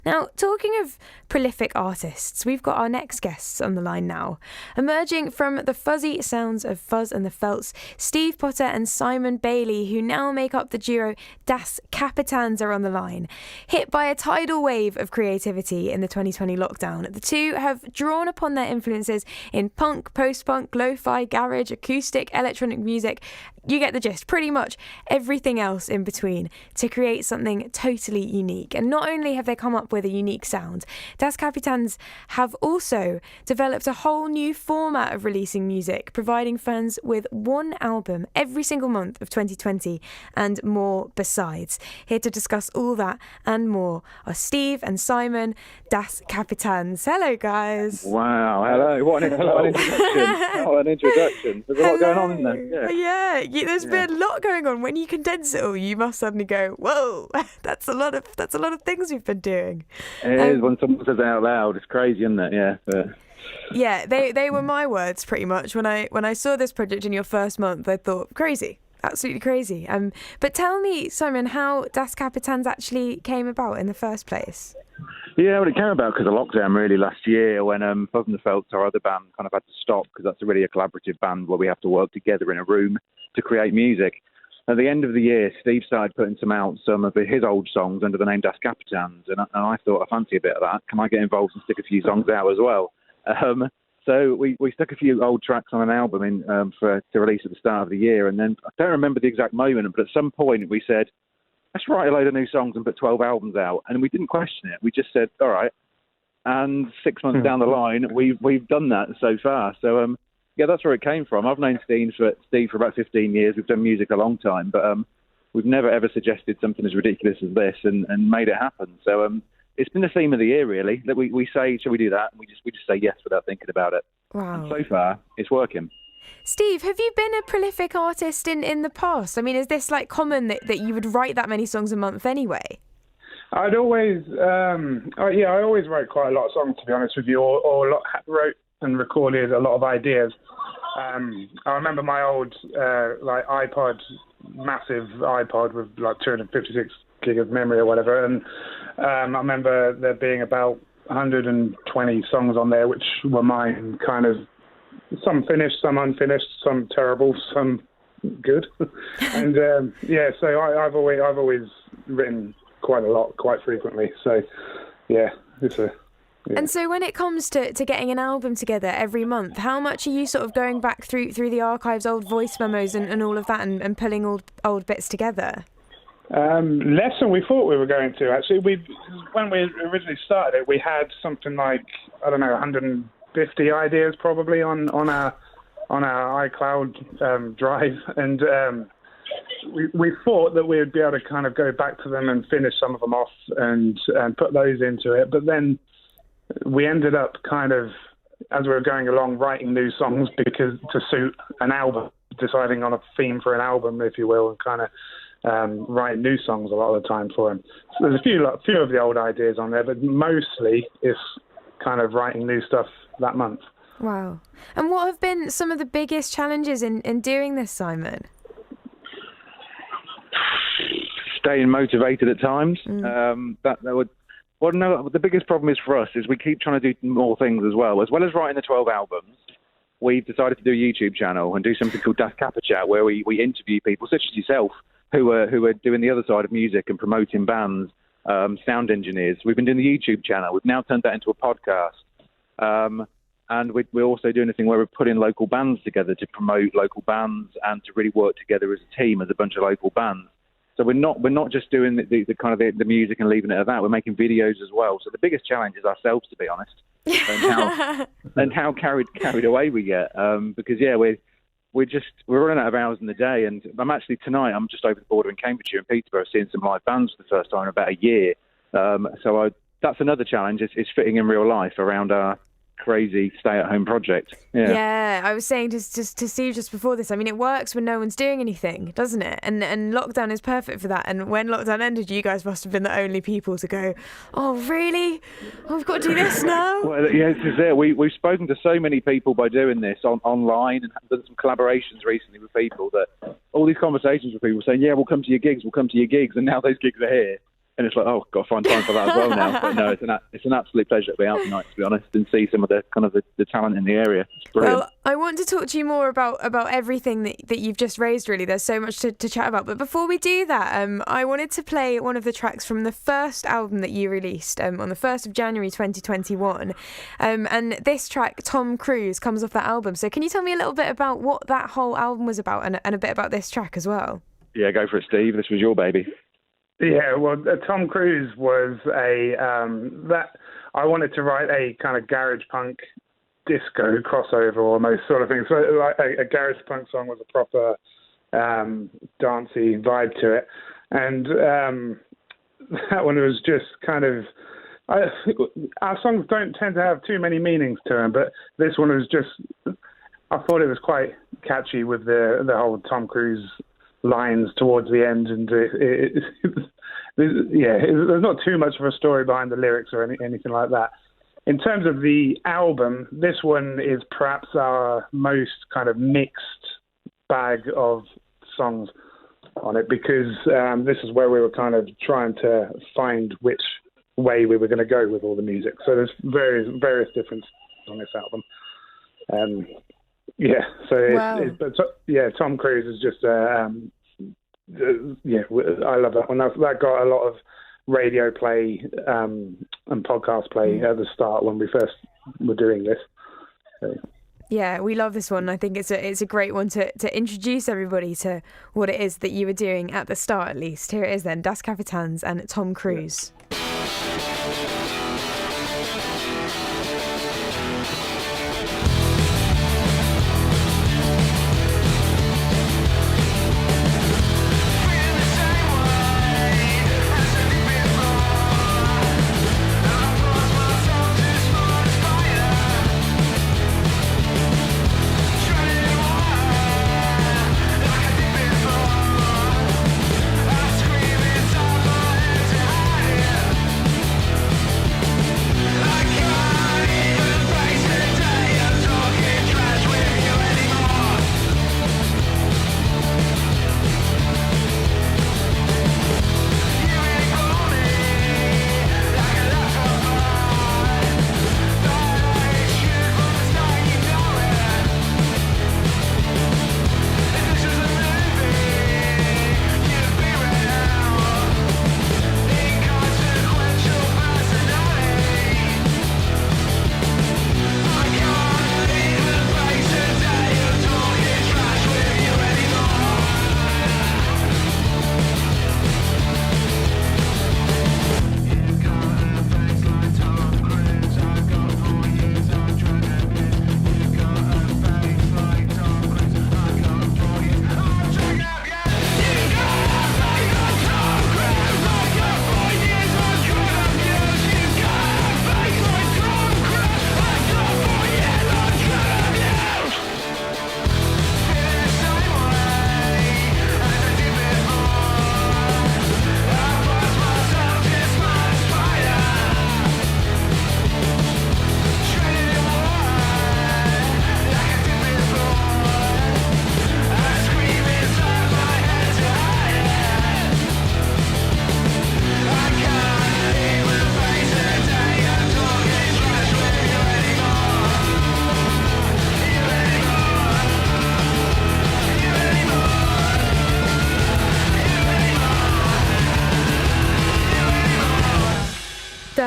Now, talking of prolific artists, we've got our next guests on the line now. Emerging from the fuzzy sounds of Fuzz and the Felts, Steve Potter and Simon Bailey, who now make up the duo Das Kapitans, are on the line. Hit by a tidal wave of creativity in the 2020 lockdown, the two have drawn upon their influences in punk, post-punk, lo-fi, garage, acoustic, electronic music. You get the gist, pretty much everything else in between, to create something totally unique. And not only have they come up with a unique sound, Das Kapitans have also developed a whole new format of releasing music, providing fans with one album every single month of 2020 and more besides. Here to discuss all that and more are Steve and Simon, Das Kapitans. Hello, guys. Wow, hello. What an introduction. What an introduction. There's a lot going on in there. Yeah. There's been a lot going on. When you condense it all, you must suddenly go, whoa, that's a lot of things we've been doing. It is, when someone says it out loud. It's crazy, isn't it? Yeah. But... Yeah, they were my words pretty much. When I saw this project in your first month, I thought, crazy. Absolutely crazy. But tell me, Simon, how Das Kapitans actually came about in the first place. Yeah, well, it came about because of lockdown really last year when Fuzz and the Felts, our other band, kind of had to stop because that's really a collaborative band where we have to work together in a room to create music. At the end of the year, Steve started putting some of his old songs under the name Das Kapitans, and I thought, I fancy a bit of that. Can I get involved and stick a few songs out as well? So we stuck a few old tracks on an album in to release at the start of the year, and then I don't remember the exact moment, but at some point we said, let's write a load of new songs and put 12 albums out. And we didn't question it. We just said, all right. And 6 months down the line, we've done that so far. So, yeah, that's where it came from. I've known Steve for about 15 years. We've done music a long time, but we've never, ever suggested something as ridiculous as this and made it happen. So it's been the theme of the year, really, that we say, shall we do that? And we just say yes without thinking about it. Wow. And so far, it's working. Steve, have you been a prolific artist in the past? I mean, is this like common that you would write that many songs a month anyway? I'd always, I always write quite a lot of songs, to be honest with you, or wrote and recorded a lot of ideas. I remember my old iPod, massive iPod with like 256 gig of memory or whatever, and I remember there being about 120 songs on there, which were mine, kind of. Some finished, some unfinished, some terrible, some good, and so I've always written quite a lot, quite frequently. So yeah. And so when it comes to getting an album together every month, how much are you sort of going back through the archives, old voice memos and all of that, and pulling old bits together? Less than we thought we were going to. Actually, when we originally started it, we had something like 150 ideas probably on our iCloud drive, and we thought that we would be able to kind of go back to them and finish some of them off and put those into it. But then we ended up kind of, as we were going along, writing new songs because to suit an album, deciding on a theme for an album, if you will, and kind of write new songs a lot of the time for them. So there's a few of the old ideas on there, but mostly it's kind of writing new stuff that month. Wow. And what have been some of the biggest challenges in doing this, Simon? Staying motivated at times. The biggest problem is for us is we keep trying to do more things as well. As well as writing the 12 albums, we've decided to do a YouTube channel and do something called Das Kapitans, where we interview people such as yourself who are doing the other side of music and promoting bands, sound engineers. We've been doing the YouTube channel. We've now turned that into a podcast. And we're also doing a thing where we're putting local bands together to promote local bands and to really work together as a team, as a bunch of local bands. So we're not just doing the kind of the music and leaving it at that. We're making videos as well. So the biggest challenge is ourselves, to be honest, and how carried away we get. Because we're running out of hours in the day. And tonight I'm just over the border in Cambridgeshire and Peterborough seeing some live bands for the first time in about a year. That's another challenge. Is fitting in real life around our crazy stay-at-home project. Yeah, I was saying to Steve just before this, I mean, it works when no one's doing anything, doesn't it? And lockdown is perfect for that. And when lockdown ended, you guys must have been the only people to go, oh, really? Oh, we've got to do this now? Well, yeah, this is it. We've spoken to so many people by doing this online and done some collaborations recently with people that all these conversations with people saying, yeah, we'll come to your gigs, and now those gigs are here. And it's like, oh, got to find time for that as well now. But no, it's an absolute pleasure to be out tonight, to be honest, and see some of the kind of the talent in the area. It's brilliant. Well, I want to talk to you more about everything that you've just raised, really. There's so much to chat about. But before we do that, I wanted to play one of the tracks from the first album that you released on the 1st of January 2021. And this track, Tom Cruise, comes off that album. So can you tell me a little bit about what that whole album was about and a bit about this track as well? Yeah, go for it, Steve. This was your baby. Yeah, well, Tom Cruise was that I wanted to write a kind of garage punk disco crossover almost sort of thing. So like a garage punk song with a proper dancey vibe to it, and that one was just kind of. Our songs don't tend to have too many meanings to them, but this one was just. I thought it was quite catchy with the whole Tom Cruise lines towards the end, and there's not too much of a story behind the lyrics or anything like that. In terms of the album, this one is perhaps our most kind of mixed bag of songs on it, because this is where we were kind of trying to find which way we were going to go with all the music. So there's various different songs on this album. Tom Cruise is just, I love that one. That got a lot of radio play and podcast play at the start when we first were doing this. So. Yeah, we love this one. I think it's a great one to introduce everybody to what it is that you were doing at the start, at least. Here it is then, Das Kapitans and Tom Cruise. Yeah.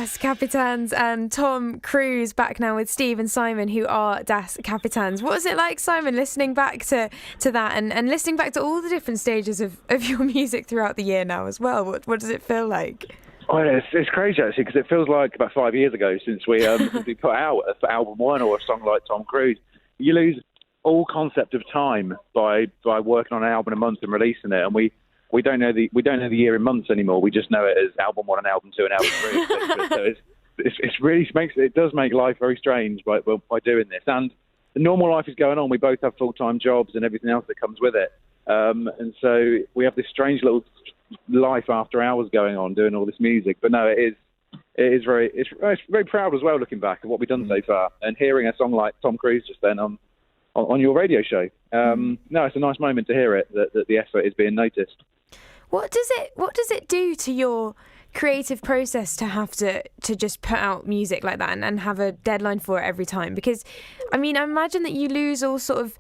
Das Kapitans and Tom Cruise back now with Steve and Simon, who are Das Kapitans. What was it like, Simon, listening back to that and listening back to all the different stages of your music throughout the year now as well? What does it feel like? Well, it's crazy actually, because it feels like about 5 years ago since we put out album one or a song like Tom Cruise. You lose all concept of time by working on an album a month and releasing it, and we don't know the year in months anymore. We just know it as album one and album two and album three. So it does make life very strange by doing this. And the normal life is going on. We both have full-time jobs and everything else that comes with it. And so we have this strange little life after hours going on, doing all this music. But no, it's very proud as well, looking back at what we've done so far and hearing a song like Tom Cruise just then on your radio show. No, it's a nice moment to hear it, that the effort is being noticed. What does it do to your creative process to have to just put out music like that and have a deadline for it every time? Because, I mean, I imagine that you lose all sort of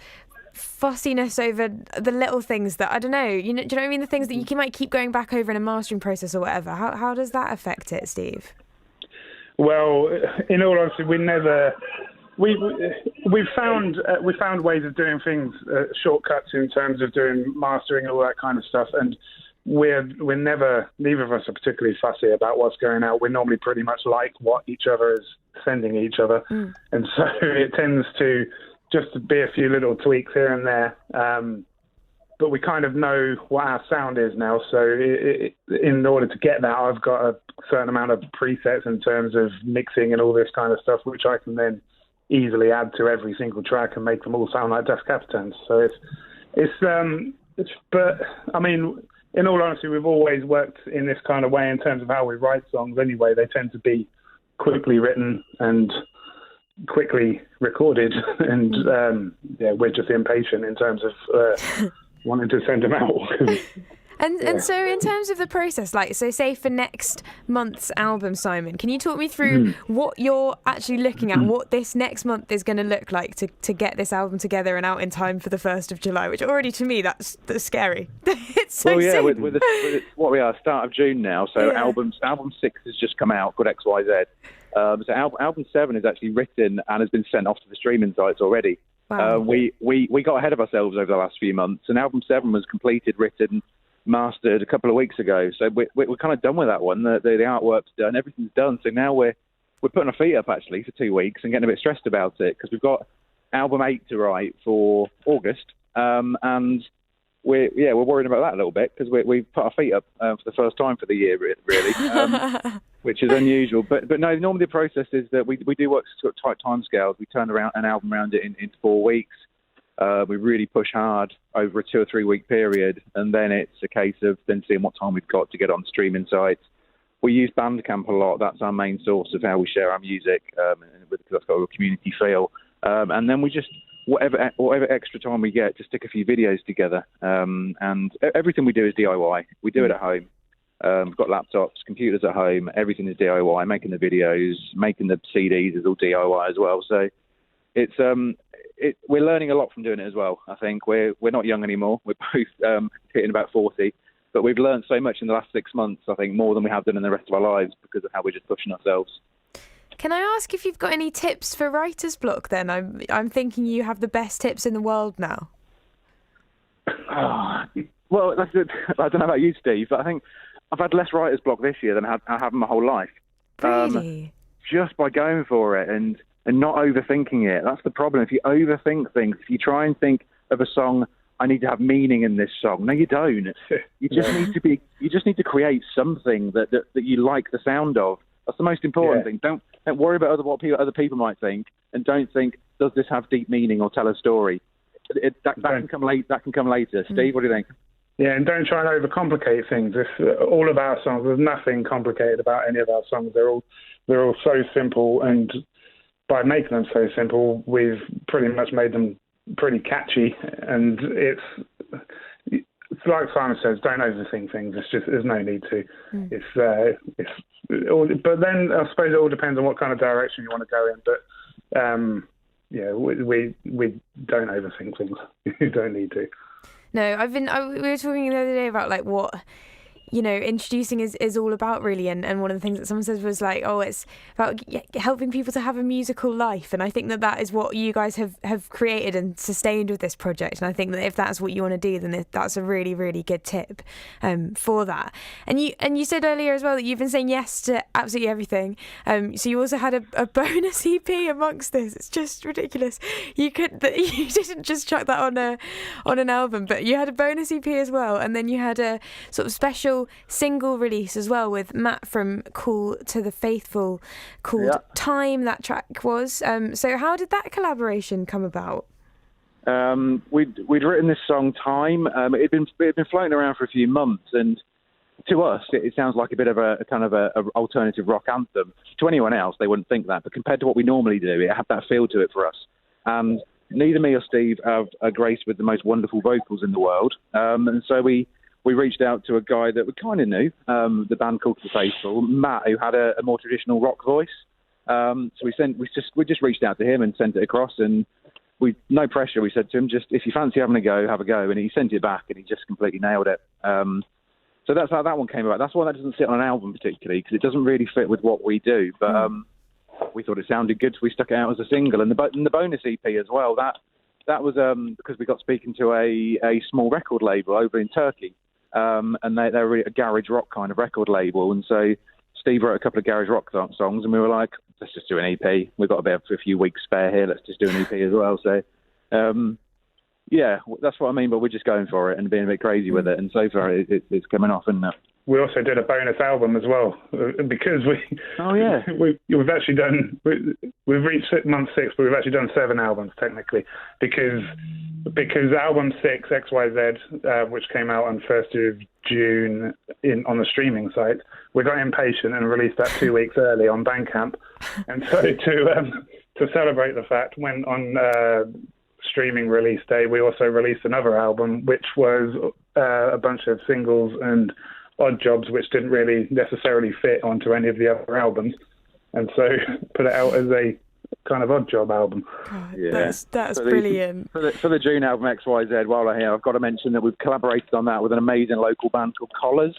fussiness over the little things that, I don't know, do you know what I mean? The things that you might keep going back over in a mastering process or whatever. How does that affect it, Steve? Well, in all honesty, we found ways of doing things, shortcuts in terms of doing mastering and all that kind of stuff, and we're never, neither of us are particularly fussy about what's going out. We're normally pretty much like what each other is sending each other, and so it tends to just be a few little tweaks here and there. But we kind of know what our sound is now, so in order to get that, I've got a certain amount of presets in terms of mixing and all this kind of stuff, which I can then easily add to every single track and make them all sound like Das Kapitans. So but I mean, in all honesty, we've always worked in this kind of way in terms of how we write songs anyway. They tend to be quickly written and quickly recorded, and we're just impatient in terms of wanting to send them out. And so in terms of the process, like, so say for next month's album, Simon, can you talk me through what you're actually looking at, what this next month is going to look like to get this album together and out in time for the 1st of July, which already to me, that's scary. It's so soon. With what we are, start of June now, so album 6 has just come out, called XYZ. So album 7 is actually written and has been sent off to the streaming sites already. Wow. We got ahead of ourselves over the last few months, and album 7 was completed, written, mastered a couple of weeks ago. So we're kind of done with that one. The artwork's done, everything's done. So now we're putting our feet up actually for 2 weeks and getting a bit stressed about it, because we've got album 8 to write for August, and we're worried about that a little bit, because we've put our feet up for the first time for the year, really, which is unusual. But no, normally the process is that we do work to tight timescales. We turn around an album around it in 4 weeks. We really push hard over a 2 or 3 week period, and then it's a case of then seeing what time we've got to get on streaming sites. We use Bandcamp a lot. That's our main source of how we share our music, because that's got a community feel. And then we just, whatever extra time we get, to stick a few videos together. And everything we do is DIY. We do it at home. We've got laptops, computers at home. Everything is DIY. Making the videos, making the CDs is all DIY as well. So it's we're learning a lot from doing it as well. I think we're not young anymore. We're both hitting about 40, but we've learned so much in the last 6 months, I think, more than we have done in the rest of our lives, because of how we're just pushing ourselves. Can I ask if you've got any tips for writer's block then? I'm thinking you have the best tips in the world now. Well, that's it. I don't know about you, Steve, but I think I've had less writer's block this year than I have in my whole life. Really? Just by going for it and not overthinking it. That's the problem. If you overthink things, if you try and think of a song, I need to have meaning in this song. No, you don't. You just need to create something that you like the sound of. That's the most important thing. Don't worry about what other people might think, and don't think, does this have deep meaning or tell a story? That can come late. That can come later. Steve, what do you think? Yeah, and don't try and overcomplicate things. All of our songs, there's nothing complicated about any of our songs. They're all so simple, and by making them so simple, we've pretty much made them pretty catchy. And it's like Simon says, don't overthink things. There's no need to. But then I suppose it all depends on what kind of direction you want to go in. But we don't overthink things. You don't need to. No, we were talking the other day about like what, introducing is all about really, and one of the things that someone says was like, it's about helping people to have a musical life, and I think that is what you guys have created and sustained with this project, and I think that if that's what you want to do, then that's a really, really good tip for that. And you said earlier as well that you've been saying yes to absolutely everything, so you also had a bonus EP amongst this. It's just ridiculous. You didn't just chuck that on an album, but you had a bonus EP as well, and then you had a sort of special single release as well with Matt from Cool to the Faithful called Time, that track was. So how did that collaboration come about? We'd written this song Time. It had been floating around for a few months, and to us it sounds like a bit of a kind of a alternative rock anthem. To anyone else they wouldn't think that, but compared to what we normally do, it had that feel to it for us. And neither me or Steve have a grace with the most wonderful vocals in the world, and so we we reached out to a guy that we kind of knew, the band called The Faithful, Matt, who had a more traditional rock voice. So we just reached out to him and sent it across, and no pressure. We said to him, just if you fancy having a go, have a go. And he sent it back, and he just completely nailed it. So that's how that one came about. That's why that doesn't sit on an album particularly, because it doesn't really fit with what we do. But we thought it sounded good, so we stuck it out as a single. And the bonus EP as well, that was because we got speaking to a small record label over in Turkey. And they're really a garage rock kind of record label. And so Steve wrote a couple of garage rock songs, and we were like, let's just do an EP. We've got a few weeks spare here. Let's just do an EP as well. So, yeah, that's what I mean. But we're just going for it and being a bit crazy with it. And so far, it's coming off. And we also did a bonus album as well, because we've actually done, we've reached month 6, but we've actually done 7 albums technically, because album 6 XYZ, which came out on 1st of June on the streaming site, we got impatient and released that 2 weeks early on Bandcamp. And so to celebrate the fact, when on streaming release day, we also released another album, which was a bunch of singles and odd jobs which didn't really necessarily fit onto any of the other albums, and so put it out as a kind of odd job album. God, yeah. That's brilliant. For the June album XYZ, while I'm here, I've got to mention that we've collaborated on that with an amazing local band called Collars,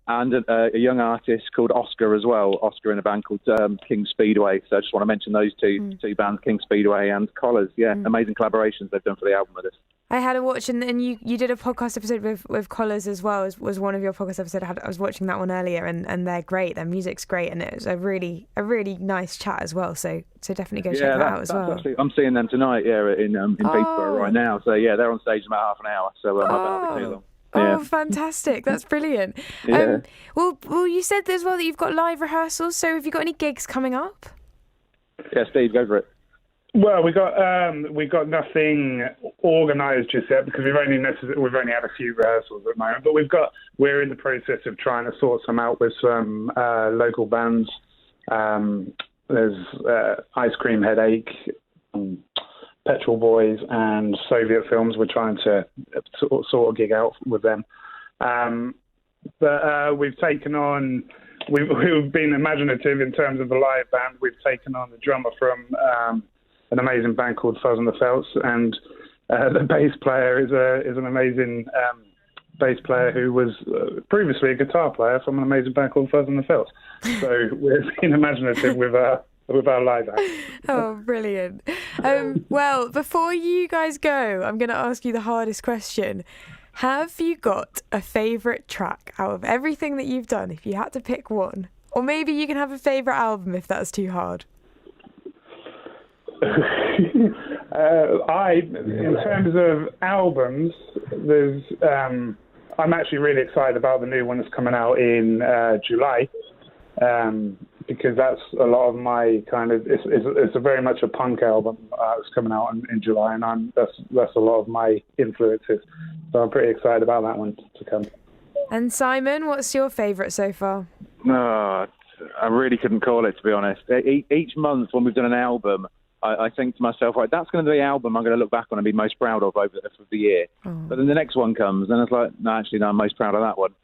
and a young artist called Oscar as well. Oscar in a band called King Speedway. So I just want to mention those two bands, King Speedway and Collars. Yeah, amazing collaborations they've done for the album with us. I had a watch, and you did a podcast episode with Collars as well, was one of your podcast episodes. I was watching that one earlier, and they're great. Their music's great, and it was a really nice chat as well. So definitely go check that out as well. Actually, I'm seeing them tonight, in Peterborough right now. So yeah, they're on stage in about half an hour. So I bet I'll be too long. Fantastic. That's brilliant. Yeah. Well, you said as well that you've got live rehearsals, so have you got any gigs coming up? Yeah, Steve, go for it. Well, we got nothing organised just yet, because we've only had a few rehearsals at the moment, but we're in the process of trying to sort some out with some local bands. There's Ice Cream Headache, Petrol Boys, and Soviet Films. We're trying to sort of gig out with them. But we've been imaginative in terms of the live band. We've taken on the drummer from an amazing band called Fuzz and the Felts, and the bass player is an amazing bass player who was previously a guitar player from an amazing band called Fuzz and the Felts. So we're being imaginative with our live act. Oh, brilliant. Well, before you guys go, I'm going to ask you the hardest question. Have you got a favourite track out of everything that you've done, if you had to pick one? Or maybe you can have a favourite album if that's too hard. In terms of albums, there's I'm actually really excited about the new one that's coming out in July, because that's a lot of my kind of it's a very much a punk album that's coming out in July, and that's a lot of my influences, so I'm pretty excited about that one to come. And Simon, what's your favourite so far? No, I really couldn't call it, to be honest. Each month when we've done an album, I think to myself, right, that's going to be the album I'm going to look back on and be most proud of over the year. Oh. But then the next one comes, and it's like, no, I'm most proud of that one.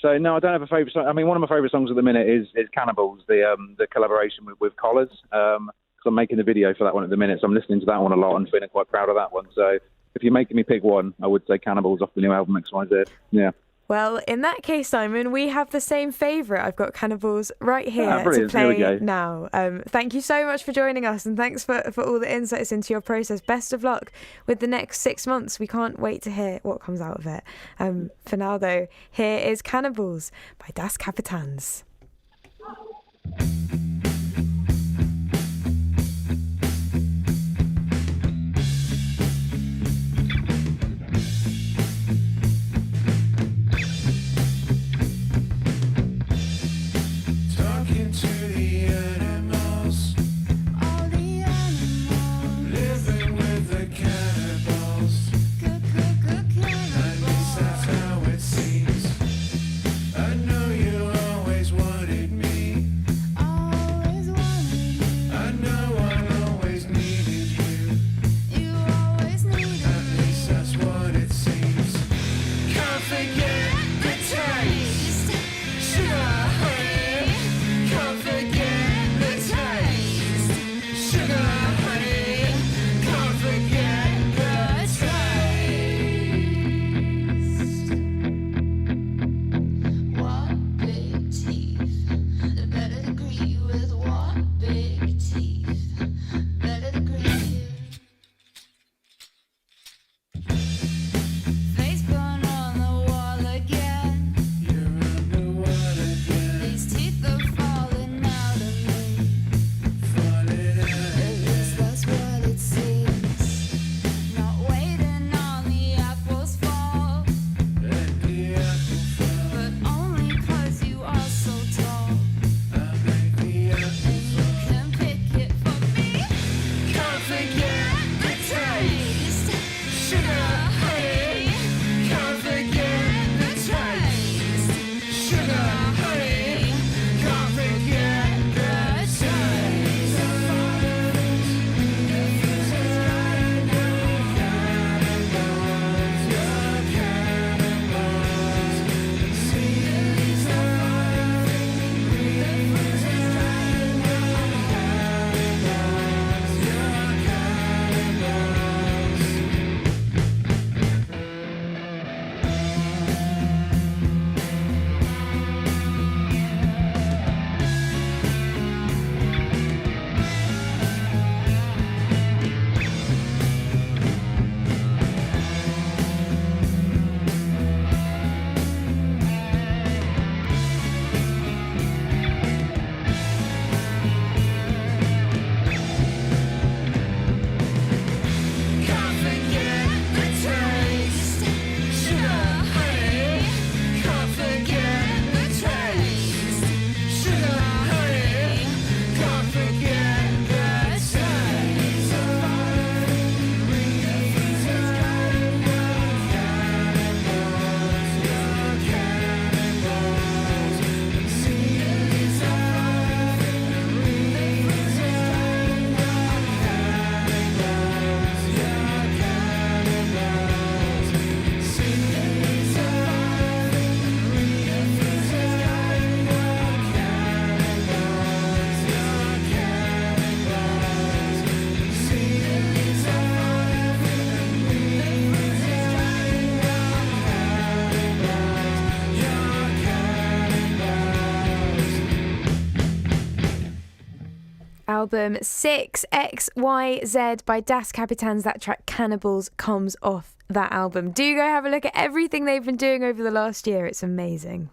So no, I don't have a favourite song. I mean, one of my favourite songs at the minute is Cannibals, the collaboration with Collars. Because I'm making the video for that one at the minute, so I'm listening to that one a lot and feeling quite proud of that one. So if you're making me pick one, I would say Cannibals off the new album XYZ. Yeah. Well, in that case, Simon, we have the same favourite. I've got Cannibals right here to play now. Thank you so much for joining us, and thanks for all the insights into your process. Best of luck with the next 6 months. We can't wait to hear what comes out of it. For now, though, here is Cannibals by Das Kapitans. At least that's how it seems. I know you always want album 6XYZ by Das Kapitans. That track Cannibals comes off that album. Do go have a look at everything they've been doing over the last year. It's amazing.